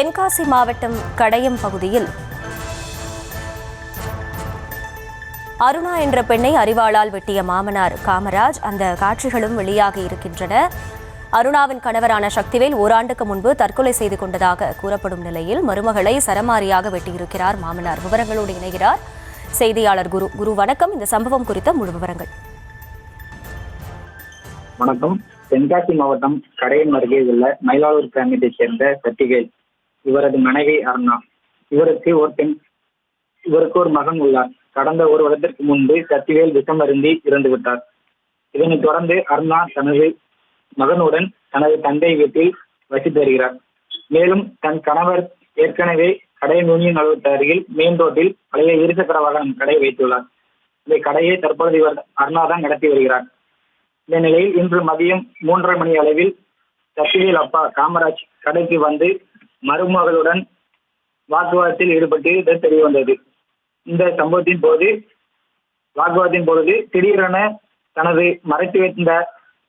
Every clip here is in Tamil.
தென்காசி மாவட்டம் கடையம் பகுதியில் அருணா என்ற பெண்ணை அரிவாளால் வெட்டிய மாமனார் காமராஜ். அந்த காட்சிகளும் வெளியாகி இருக்கின்றன. அருணாவின் கணவரான சக்திவேல் ஓராண்டுக்கு முன்பு தற்கொலை செய்து கொண்டதாக கூறப்படும் நிலையில் மருமகளை சரமாரியாக வெட்டியிருக்கிறார் மாமனார். விவரங்களோடு இணைகிறார் செய்தியாளர் குரு. குரு வணக்கம். இந்த சம்பவம் குறித்த முழு விவரங்கள். வணக்கம். தென்காசி மாவட்டம் கடையம் அருகே உள்ள மயிலாளூர் கிராமத்தைச் சேர்ந்த சக்திவேல், இவரது மனைவி அருணா. இவருக்கு ஒரு மகன் உள்ளார். கடந்த ஒரு வருடத்திற்கு முன்பு சக்திவேல் விஷம் அருந்தி இறந்துவிட்டார். இதனைத் தொடர்ந்து அருணா தனது மகனுடன் தனது தந்தை வீட்டில் வசித்து வருகிறார். மேலும் தன் கணவர் ஏற்கனவே கடையம் யூனியன் அலுவலகத்து அருகில் மெயின் ரோட்டில் பழைய இருசக்கர வாகனம் கடை வைத்துள்ளார். இந்த கடையை தற்பொழுது இவர் அருணா தான் நடத்தி வருகிறார். இந்த நிலையில் இன்று மதியம் 3:30 மணி அளவில் சக்திவேல் அப்பா காமராஜ் கடைக்கு வந்து மருமகளுடன் வாக்குவாதத்தில் ஈடுபட்டு தெரிய வந்தது. இந்த சம்பவத்தின் பொழுது திடீரென தனது மறைத்து வைத்த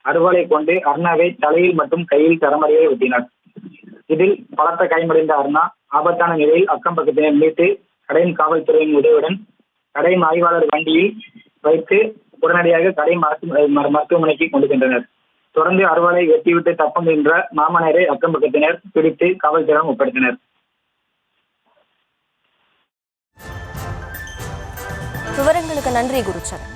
அருவாளை கொண்டு அருணாவை தலையில் மற்றும் கையில் சரமாரியாக வெட்டினார். இதில் பலத்த காயமடைந்த அருணா ஆபத்தான நிலையில் அக்கம் பக்கத்தினர் மீட்டு கடையம் காவல்துறையின் உதவியுடன் கடையம் ஆய்வாளர் வண்டியில் வைத்து உடனடியாக கடையம் மருத்துவமனைக்கு கொண்டு சென்றனர். தொடர்ந்து அருவாளை வெட்டிவிட்டு தப்பம் என்ற மாமனாரை அக்கம் பக்கத்தினர் பிடித்து காவல்துறையிடம் ஒப்படைத்தனர். விவரங்களுக்கு நன்றி குருச்சரன்.